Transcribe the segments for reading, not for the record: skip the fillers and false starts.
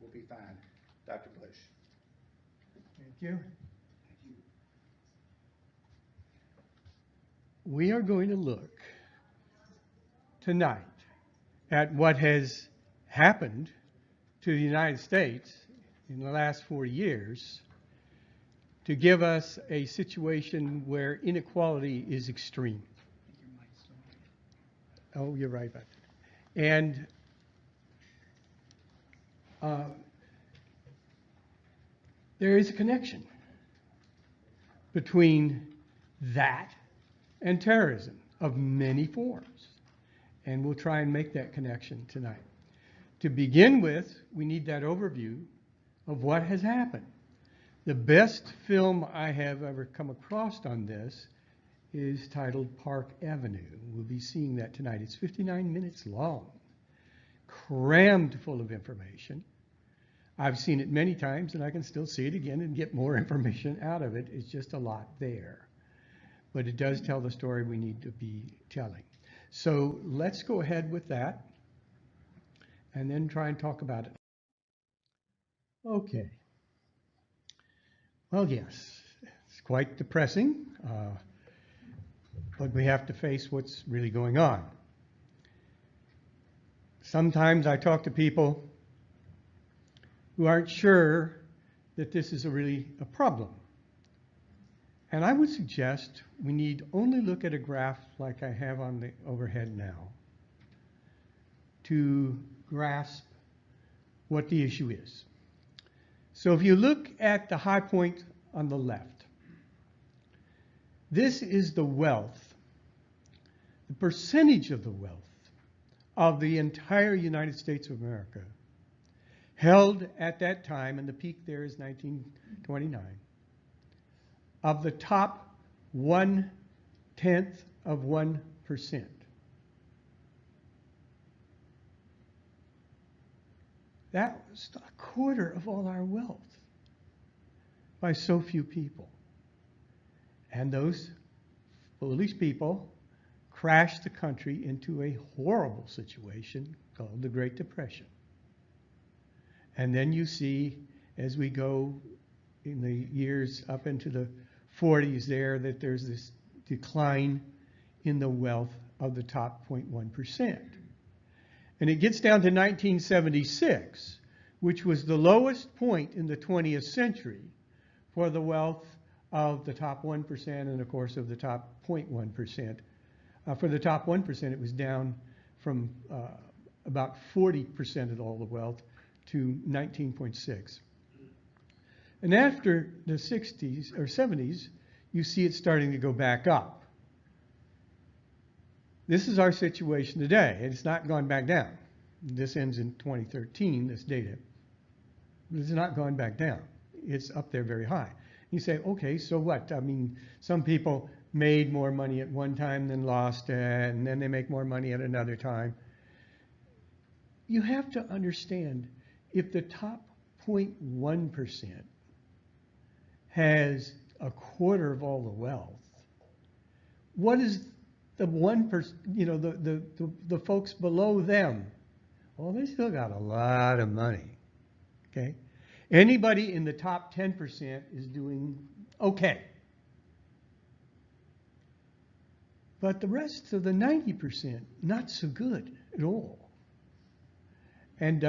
We'll be fine. Dr. Bush. Thank you. We are going to look tonight at what has happened to the United States in the last 40 years to give us a situation where inequality is extreme. Oh, you're right about that. And there is a connection between that and terrorism of many forms. And we'll try and make that connection tonight. To begin with, we need that overview of what has happened. The best film I have ever come across on this is titled Park Avenue. We'll be seeing that tonight. It's 59 minutes long, crammed full of information. I've seen it many times, and I can still see it again and get more information out of it. It's just a lot there. But it does tell the story we need to be telling. So let's go ahead with that and then try and talk about it. Okay. Well, yes, it's quite depressing, but we have to face what's really going on. Sometimes I talk to people who aren't sure that this is really a problem. And I would suggest we need only look at a graph like I have on the overhead now to grasp what the issue is. So if you look at the high point on the left, this is the wealth, the percentage of the wealth of the entire United States of America held at that time, and the peak there is 1929, of the top 1/10 of 1%. That was a quarter of all our wealth by so few people. And those foolish people crashed the country into a horrible situation called the Great Depression. And then you see, as we go in the years up into the 40s there, that there's this decline in the wealth of the top 0.1%. And it gets down to 1976, which was the lowest point in the 20th century for the wealth of the top 1% and, of course, of the top 0.1%. For the top 1%, it was down from about 40% of all the wealth to 19.6. And after the 60s or 70s, you see it starting to go back up. This is our situation today. It's not gone back down. This ends in 2013, this data. It's not gone back down. It's up there very high. You say, okay, so what? I mean, some people made more money at one time than lost it, and then they make more money at another time. You have to understand, if the top 0.1% has a quarter of all the wealth, what is the 1%, you know, the folks below them? Well, they still got a lot of money, okay? Anybody in the top 10% is doing okay. But the rest of the 90%, not so good at all. And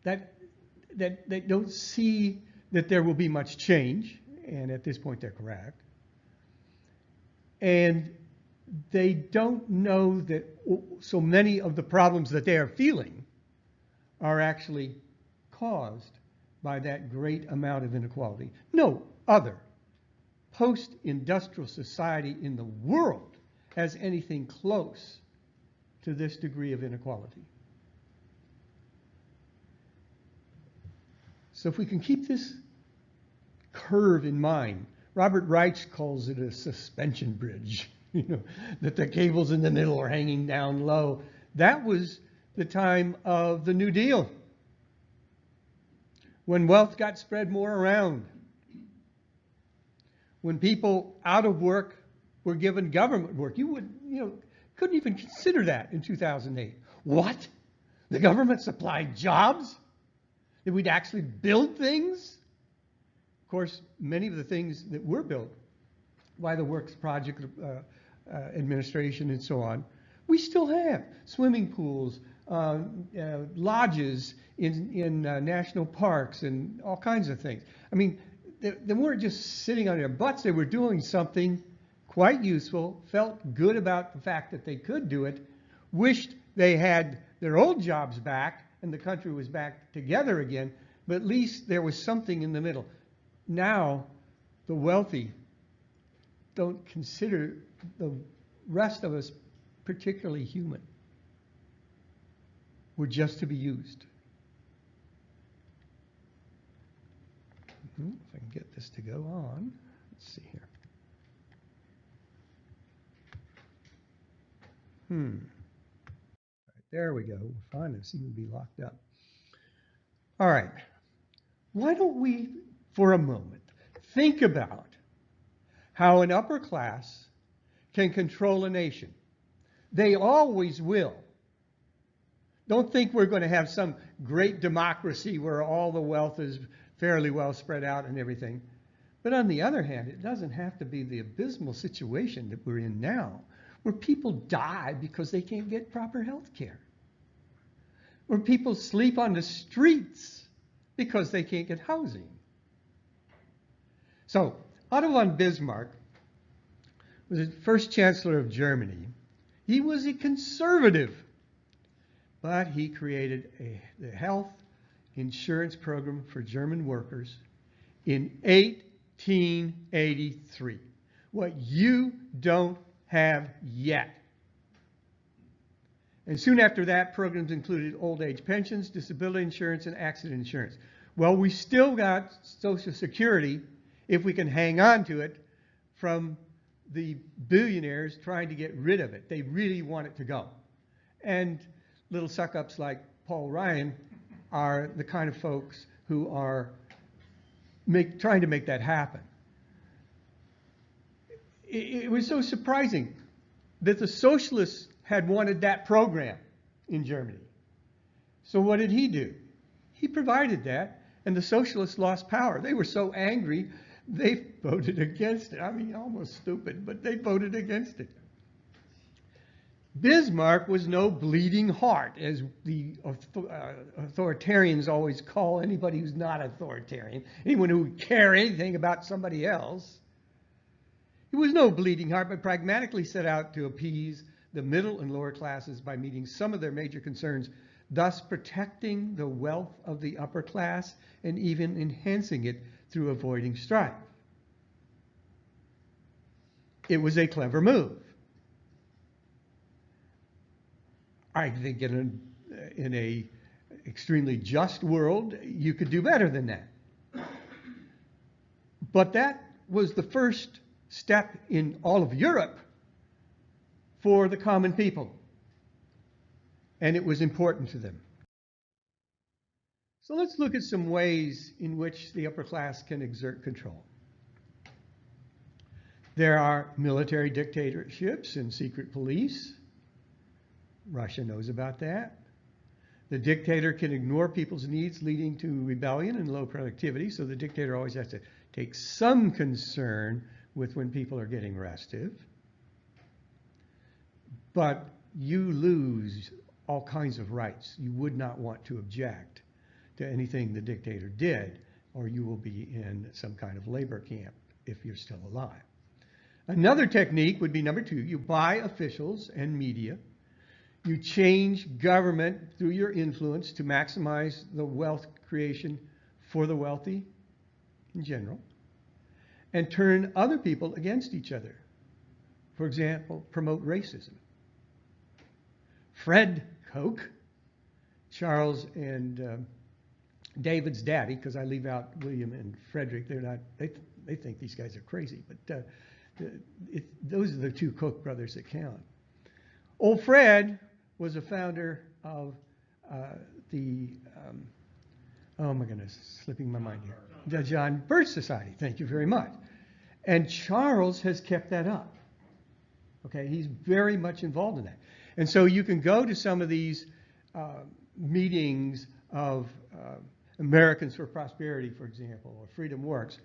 they don't see that there will be much change, and at this point they're correct. And they don't know that so many of the problems that they are feeling are actually caused by that great amount of inequality. No other post-industrial society in the world has anything close to this degree of inequality. So if we can keep this curve in mind, Robert Reich calls it a suspension bridge, you know, that the cables in the middle are hanging down low. That was the time of the New Deal, when wealth got spread more around, when people out of work were given government work. You couldn't even consider that in 2008. What? The government supplied jobs? that we'd actually build things. Of course, many of the things that were built by the Works Project Administration and so on, we still have swimming pools, lodges in national parks and all kinds of things. I mean, they weren't just sitting on their butts, they were doing something quite useful, felt good about the fact that they could do it, wished they had their old jobs back and the country was back together again, but at least there was something in the middle. Now, the wealthy don't consider the rest of us particularly human. We're just to be used. If I can get this to go on. Let's see here. Right, there we go. Fine, it seems to be locked up. All right. Why don't we, for a moment, think about how an upper class can control a nation. They always will. Don't think we're going to have some great democracy where all the wealth is fairly well spread out and everything. But on the other hand, it doesn't have to be the abysmal situation that we're in now, where people die because they can't get proper health care, where people sleep on the streets because they can't get housing. So Otto von Bismarck was the first chancellor of Germany. He was a conservative, but he created the health insurance program for German workers in 1883. What you don't have yet. And soon after that, programs included old age pensions, disability insurance, and accident insurance. Well, we still got Social Security, if we can hang on to it, from the billionaires trying to get rid of it. They really want it to go. And little suck-ups like Paul Ryan are the kind of folks who are trying to make that happen. It was so surprising that the socialists had wanted that program in Germany. So what did he do? He provided that, and the socialists lost power. They were so angry, they voted against it. I mean, almost stupid, but they voted against it. Bismarck was no bleeding heart, as the authoritarians always call anybody who's not authoritarian, anyone who would care anything about somebody else. He was no bleeding heart, but pragmatically set out to appease the middle and lower classes by meeting some of their major concerns, thus protecting the wealth of the upper class and even enhancing it through avoiding strife. It was a clever move. I think in a extremely just world, you could do better than that. But that was the first step in all of Europe for the common people. And it was important to them. So let's look at some ways in which the upper class can exert control. There are military dictatorships and secret police. Russia knows about that. The dictator can ignore people's needs, leading to rebellion and low productivity. So the dictator always has to take some concern with when people are getting restive. But you lose all kinds of rights. You would not want to object to anything the dictator did, or you will be in some kind of labor camp if you're still alive. Another technique would be number 2. You buy officials and media. You change government through your influence to maximize the wealth creation for the wealthy in general, and turn other people against each other. For example, promote racism. Fred Koch, Charles and David's daddy, because I leave out William and Frederick. They're not. They think these guys are crazy, but those are the 2 Koch brothers that count. Old Fred was a founder of oh my goodness, slipping my mind here, the John Birch Society. Thank you very much. And Charles has kept that up. Okay, he's very much involved in that. And so you can go to some of these meetings of Americans for Prosperity, for example, or Freedom Works,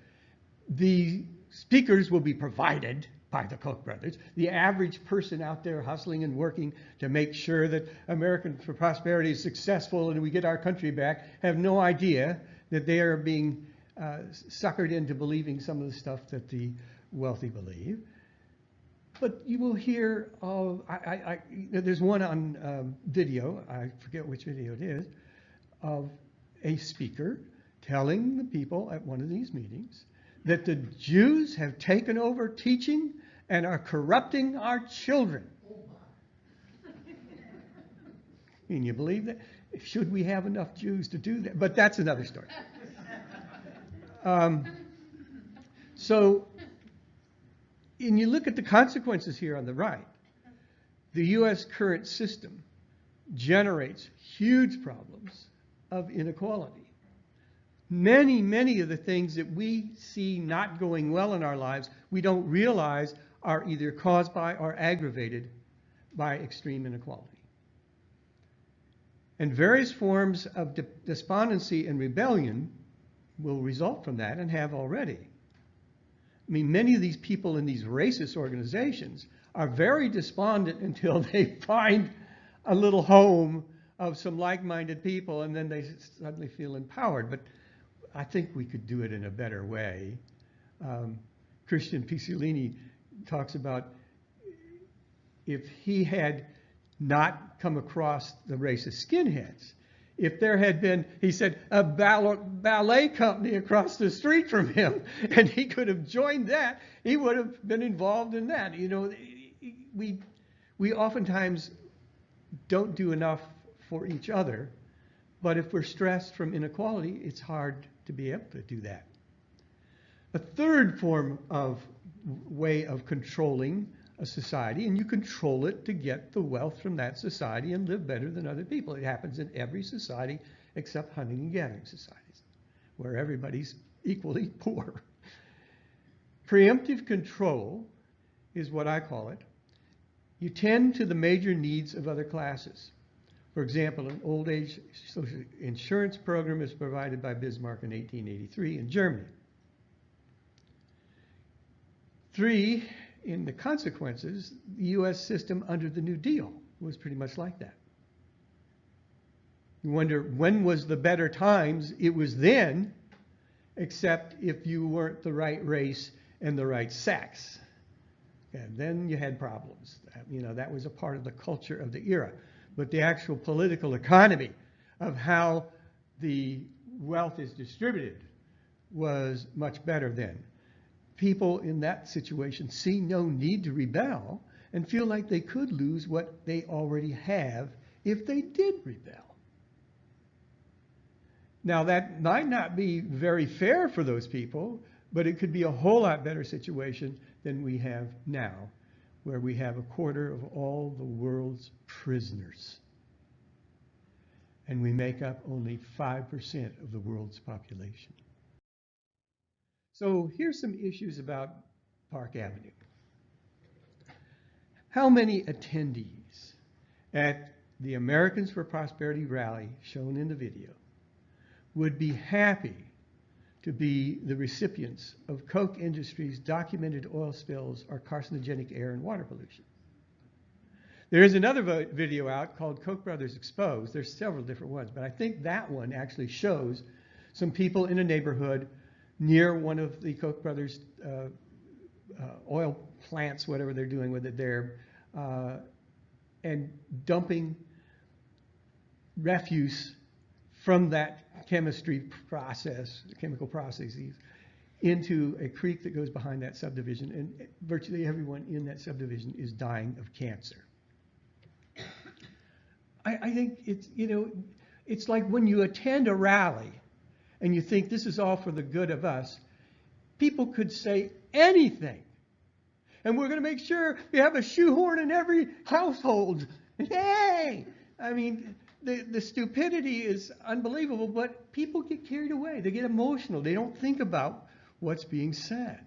the speakers will be provided by the Koch brothers. The average person out there hustling and working to make sure that Americans for Prosperity is successful and we get our country back have no idea that they are being suckered into believing some of the stuff that the wealthy believe. But you will hear of, there's one on video, I forget which video it is, of a speaker telling the people at one of these meetings that the Jews have taken over teaching and are corrupting our children. Can you believe that? Should we have enough Jews to do that? But that's another story. So, and you look at the consequences here on the right. The U.S. current system generates huge problems of inequality. Many of the things that we see not going well in our lives, we don't realize are either caused by or aggravated by extreme inequality. And various forms of despondency and rebellion will result from that and have already. I mean, many of these people in these racist organizations are very despondent until they find a little home of some like-minded people, and then they suddenly feel empowered. But I think we could do it in a better way. Christian Picciolini talks about if he had not come across the racist skinheads, if there had been, he said, a ballet company across the street from him, and he could have joined that, he would have been involved in that. You know, we oftentimes don't do enough for each other, but if we're stressed from inequality, it's hard to be able to do that. A third form of way of controlling a society, and you control it to get the wealth from that society and live better than other people. It happens in every society except hunting and gathering societies, where everybody's equally poor. Preemptive control is what I call it. You tend to the major needs of other classes. For example, an old age social insurance program is provided by Bismarck in 1883 in Germany. 3, in the consequences, the U.S. system under the New Deal was pretty much like that. You wonder, when was the better times? It was then, except if you weren't the right race and the right sex. And then you had problems. You know, that was a part of the culture of the era. But the actual political economy of how the wealth is distributed was much better then. People in that situation see no need to rebel and feel like they could lose what they already have if they did rebel. Now, that might not be very fair for those people, but it could be a whole lot better situation than we have now, where we have a quarter of all the world's prisoners. And we make up only 5% of the world's population. So here's some issues about Park Avenue. How many attendees at the Americans for Prosperity rally shown in the video would be happy to be the recipients of Koch Industries' documented oil spills or carcinogenic air and water pollution? There is another video out called Koch Brothers Exposed. There's several different ones, but I think that one actually shows some people in a neighborhood near one of the Koch brothers' oil plants, whatever they're doing with it there, and dumping refuse from that chemical processes, into a creek that goes behind that subdivision, and virtually everyone in that subdivision is dying of cancer. I think it's, you know, it's like when you attend a rally and you think this is all for the good of us, people could say anything. And we're going to make sure we have a shoehorn in every household. Yay! I mean, the stupidity is unbelievable, but people get carried away. They get emotional. They don't think about what's being said.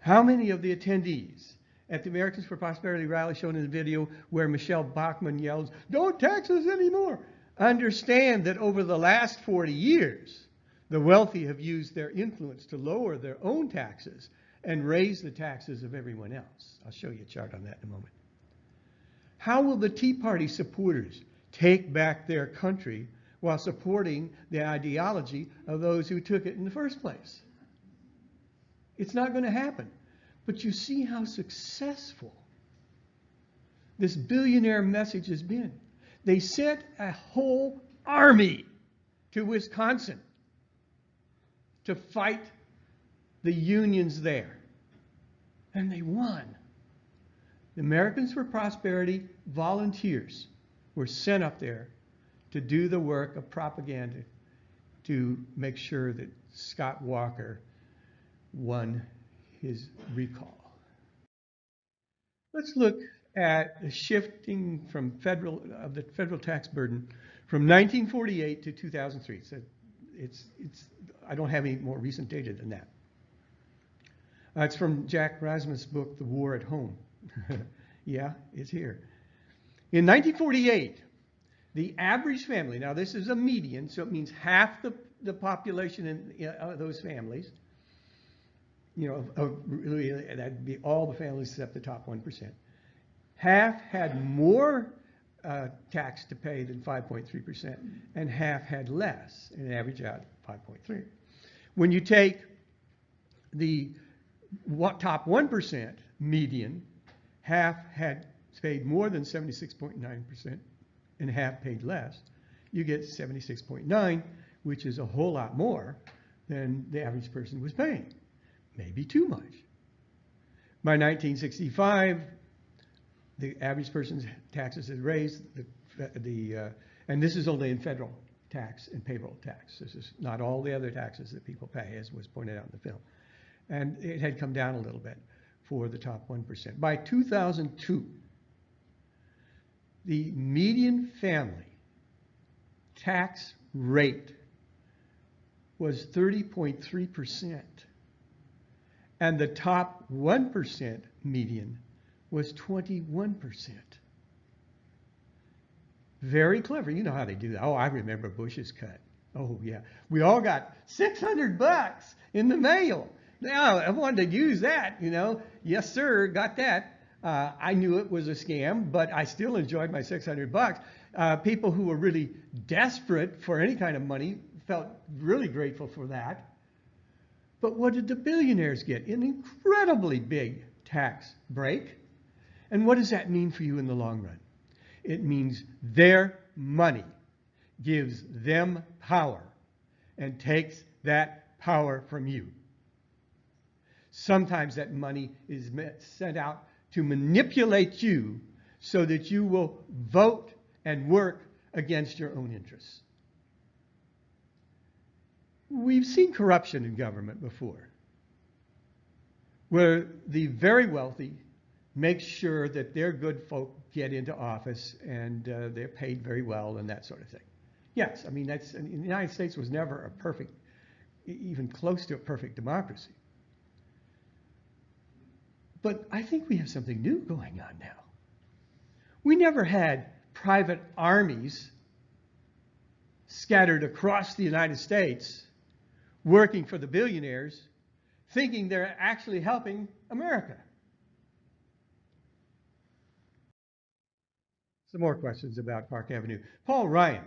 How many of the attendees at the Americans for Prosperity rally shown in the video where Michelle Bachmann yells, "Don't tax us anymore"? understand that over the last 40 years, the wealthy have used their influence to lower their own taxes and raise the taxes of everyone else. I'll show you a chart on that in a moment. How will the Tea Party supporters take back their country while supporting the ideology of those who took it in the first place? It's not going to happen. But you see how successful this billionaire message has been. They sent a whole army to Wisconsin to fight the unions there. And they won. The Americans for Prosperity volunteers were sent up there to do the work of propaganda to make sure that Scott Walker won his recall. Let's look at the shifting from the federal tax burden from 1948 to 2003. So I don't have any more recent data than that. It's from Jack Rasmus' book, The War at Home. Yeah, it's here. In 1948, the average family, now this is a median, so it means half the population in those families, really, that'd be all the families except the top 1%. Half had more tax to pay than 5.3%, and half had less, and average out 5.3. When you take the top 1% median, half had paid more than 76.9%, and half paid less, you get 76.9, which is a whole lot more than the average person was paying. Maybe too much. By 1965, the average person's taxes had raised, and this is only in federal tax and payroll tax. This is not all the other taxes that people pay, as was pointed out in the film. And it had come down a little bit for the top 1%. By 2002, the median family tax rate was 30.3%, and the top 1% median was 21%. Very clever. You know how they do that. Oh, I remember Bush's cut. Oh, yeah. We all got $600 in the mail. Now, I wanted to use that, Yes, sir, got that. I knew it was a scam, but I still enjoyed my $600. People who were really desperate for any kind of money felt really grateful for that. But what did the billionaires get? An incredibly big tax break. And what does that mean for you in the long run? It means their money gives them power and takes that power from you. Sometimes that money is sent out to manipulate you so that you will vote and work against your own interests. We've seen corruption in government before, where the very wealthy make sure that their good folk get into office and they're paid very well and that sort of thing. Yes, I mean, the United States was never a perfect, even close to a perfect democracy. But I think we have something new going on now. We never had private armies scattered across the United States working for the billionaires, thinking they're actually helping America. Some more questions about Park Avenue. Paul Ryan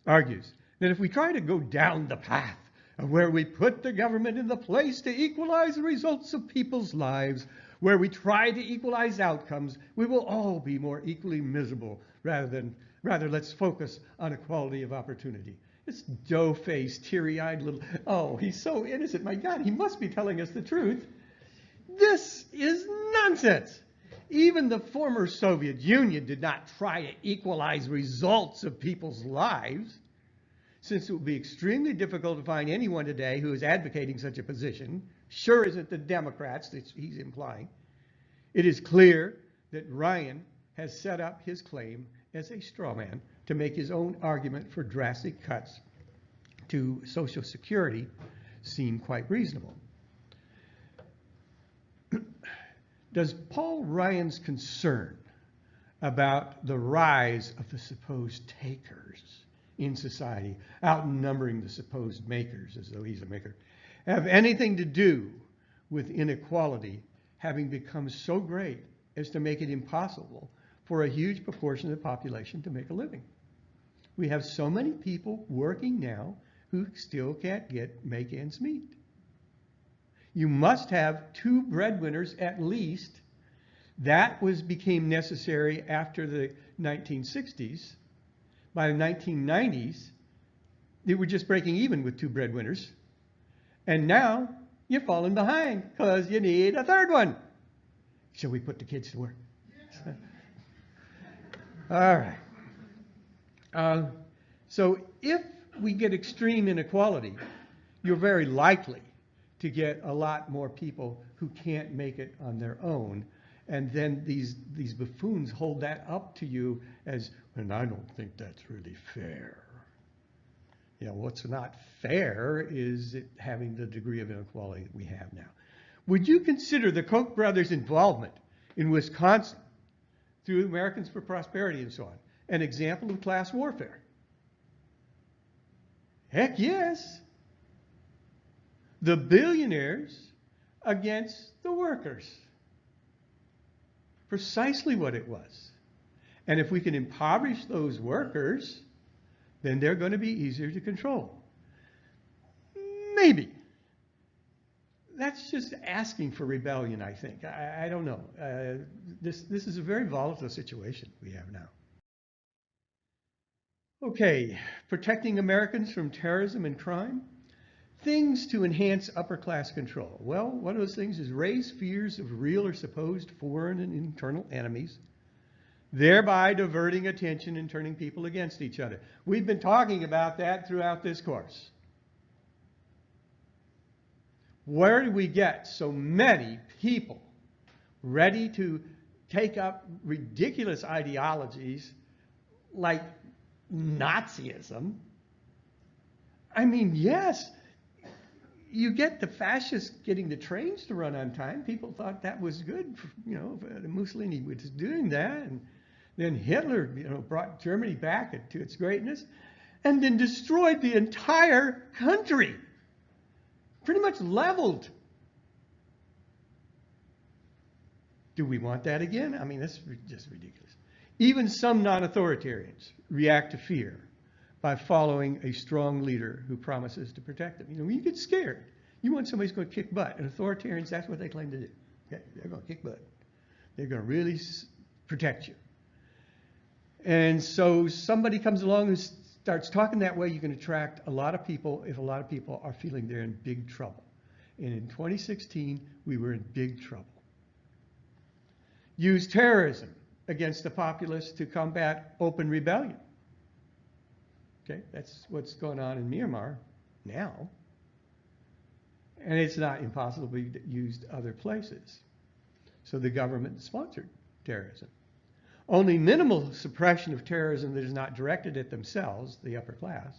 argues that if we try to go down the path of where we put the government in the place to equalize the results of people's lives, where we try to equalize outcomes, we will all be more equally miserable. Rather, let's focus on equality of opportunity. This dough-faced, teary-eyed little, oh, he's so innocent. My God, he must be telling us the truth. This is nonsense. Even the former Soviet Union did not try to equalize results of people's lives, since it would be extremely difficult to find anyone today who is advocating such a position. Sure isn't the Democrats that he's implying. It is clear that Ryan has set up his claim as a straw man to make his own argument for drastic cuts to Social Security seem quite reasonable. Does Paul Ryan's concern about the rise of the supposed takers in society, outnumbering the supposed makers as though he's a maker, have anything to do with inequality having become so great as to make it impossible for a huge proportion of the population to make a living. We have so many people working now who still can't make ends meet. You must have 2 breadwinners at least. That became necessary after the 1960s. By the 1990s, they were just breaking even with 2 breadwinners. And now you're falling behind because you need a 3rd one. Shall we put the kids to work? Yeah. All right. So if we get extreme inequality, you're very likely to get a lot more people who can't make it on their own. And then these buffoons hold that up to you as, and I don't think that's really fair. You know, what's not fair is it having the degree of inequality that we have now. Would you consider the Koch brothers' involvement in Wisconsin through Americans for Prosperity and so on an example of class warfare? Heck yes. The billionaires against the workers. Precisely what it was. And if we can impoverish those workers, then they're going to be easier to control. Maybe. That's just asking for rebellion, I think. I don't know. This is a very volatile situation we have now. Okay, protecting Americans from terrorism and crime. Things to enhance upper class control. Well, one of those things is raise fears of real or supposed foreign and internal enemies, thereby diverting attention and turning people against each other. We've been talking about that throughout this course. Where do we get so many people ready to take up ridiculous ideologies like Nazism? I mean, yes, you get the fascists getting the trains to run on time. People thought that was good. You know, Mussolini was doing that. And then Hitler, brought Germany back to its greatness and then destroyed the entire country. Pretty much leveled. Do we want that again? I mean, that's just ridiculous. Even some non-authoritarians react to fear by following a strong leader who promises to protect them. When you get scared, you want somebody who's going to kick butt. And authoritarians, that's what they claim to do. Okay? They're going to kick butt. They're going to really protect you. And so somebody comes along who starts talking that way, you can attract a lot of people if a lot of people are feeling they're in big trouble. And in 2016, we were in big trouble. Use terrorism against the populace to combat open rebellion. Okay, that's what's going on in Myanmar now. And it's not impossible to be used other places. So the government sponsored terrorism. Only minimal suppression of terrorism that is not directed at themselves, the upper class,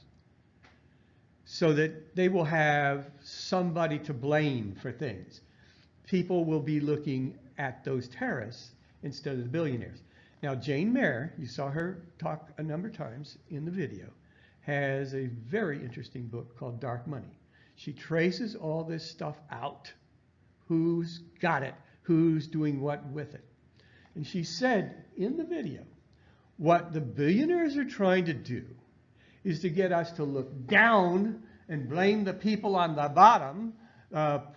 so that they will have somebody to blame for things. People will be looking at those terrorists instead of the billionaires. Now, Jane Mayer, you saw her talk a number of times in the video, has a very interesting book called Dark Money. She traces all this stuff out. Who's got it? Who's doing what with it? And she said in the video, what the billionaires are trying to do is to get us to look down and blame the people on the bottom.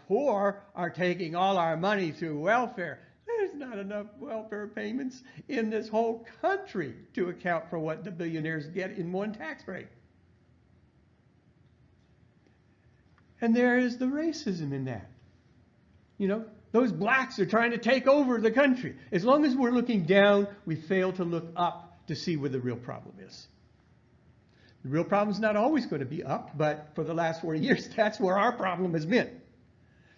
Poor are taking all our money through welfare. There's not enough welfare payments in this whole country to account for what the billionaires get in one tax break. And there is the racism in that. Those blacks are trying to take over the country. As long as we're looking down, we fail to look up to see where the real problem is. The real problem is not always going to be up, but for the last 40 years, that's where our problem has been.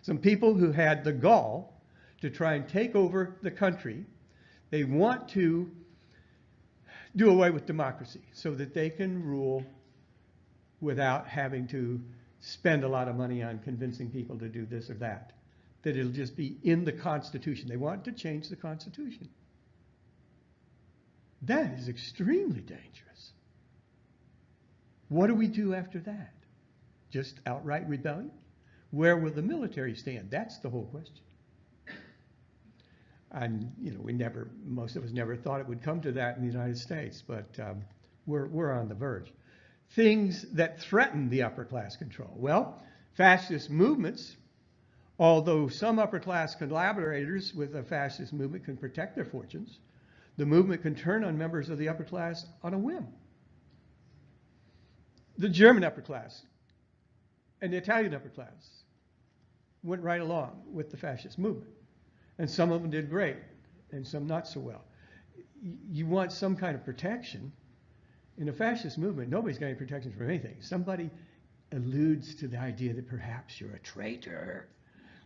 Some people who had the gall to try and take over the country, they want to do away with democracy so that they can rule without having to spend a lot of money on convincing people to do this or that. That it'll just be in the Constitution. They want to change the Constitution. That is extremely dangerous. What do we do after that? Just outright rebellion? Where will the military stand? That's the whole question. And most of us never thought it would come to that in the United States, but we're on the verge. Things that threaten the upper class control. Well, fascist movements, although some upper class collaborators with a fascist movement can protect their fortunes, the movement can turn on members of the upper class on a whim. The German upper class and the Italian upper class went right along with the fascist movement. And some of them did great, and some not so well. You want some kind of protection. In a fascist movement, nobody's got any protection from anything. Somebody alludes to the idea that perhaps you're a traitor.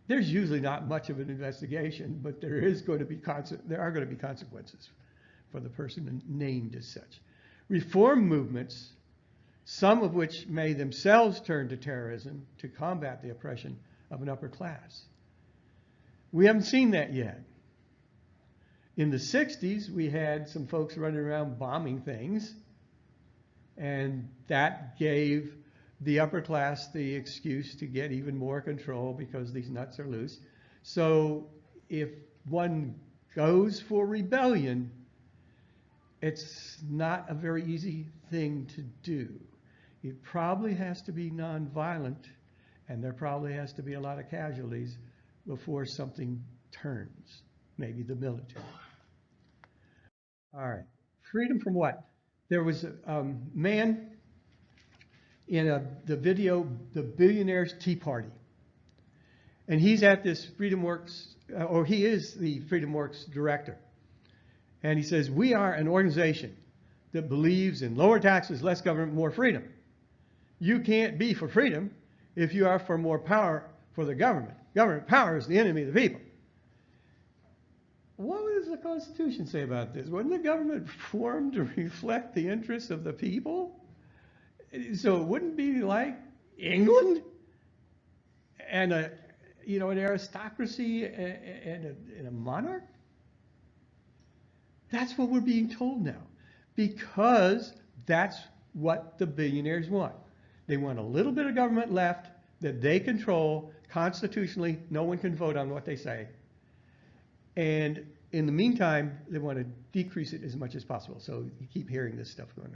There's usually not much of an investigation, but there are going to be consequences for the person named as such. Reform movements, some of which may themselves turn to terrorism to combat the oppression of an upper class. We haven't seen that yet. In the 60s, we had some folks running around bombing things, and that gave the upper class the excuse to get even more control because these nuts are loose. So if one goes for rebellion, it's not a very easy thing to do. It probably has to be nonviolent, and there probably has to be a lot of casualties before something turns, maybe the military. All right, freedom from what? There was a man in the video, The Billionaire's Tea Party. And he's at this FreedomWorks, or he is the FreedomWorks director. And he says, we are an organization that believes in lower taxes, less government, more freedom. You can't be for freedom if you are for more power for the government. Government power is the enemy of the people. What does the Constitution say about this? Wasn't the government formed to reflect the interests of the people? So it wouldn't be like England and an aristocracy and a monarch? That's what we're being told now, because that's what the billionaires want. They want a little bit of government left that they control constitutionally. No one can vote on what they say. And in the meantime, they want to decrease it as much as possible. So you keep hearing this stuff going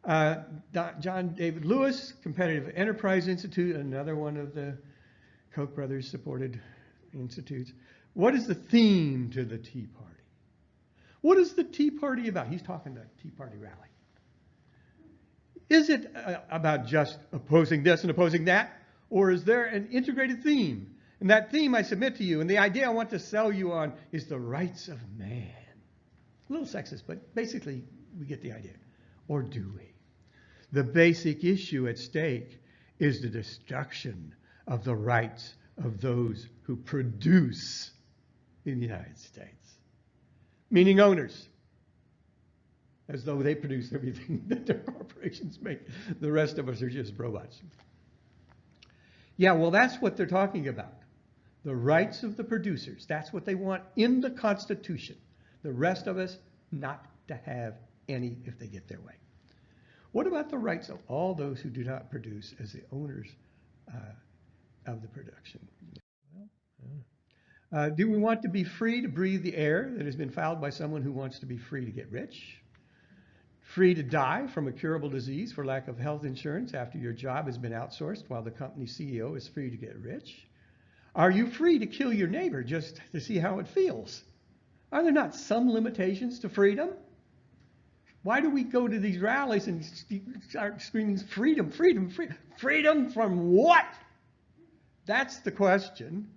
on. John David Lewis, Competitive Enterprise Institute, another one of the Koch brothers supported institutes. What is the theme to the Tea Party? What is the Tea Party about? He's talking the Tea Party rally. Is it about just opposing this and opposing that? Or is there an integrated theme? And that theme I submit to you, and the idea I want to sell you on, is the rights of man. A little sexist, but basically we get the idea. Or do we? The basic issue at stake is the destruction of the rights of those who produce in the United States. Meaning owners. As though they produce everything that their corporations make. The rest of us are just robots. Yeah, well, that's what they're talking about. The rights of the producers. That's what they want in the Constitution. The rest of us not to have any if they get their way. What about the rights of all those who do not produce as the owners of the production? Do we want to be free to breathe the air that has been fouled by someone who wants to be free to get rich? Free to die from a curable disease for lack of health insurance after your job has been outsourced while the company CEO is free to get rich? Are you free to kill your neighbor just to see how it feels? Are there not some limitations to freedom? Why do we go to these rallies and start screaming freedom, freedom, freedom? Freedom from what? That's the question.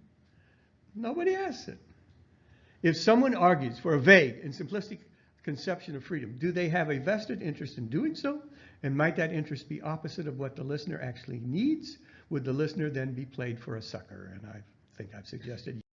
Nobody asks it. If someone argues for a vague and simplistic conception of freedom, do they have a vested interest in doing so? And might that interest be opposite of what the listener actually needs? Would the listener then be played for a sucker? And I think I've suggested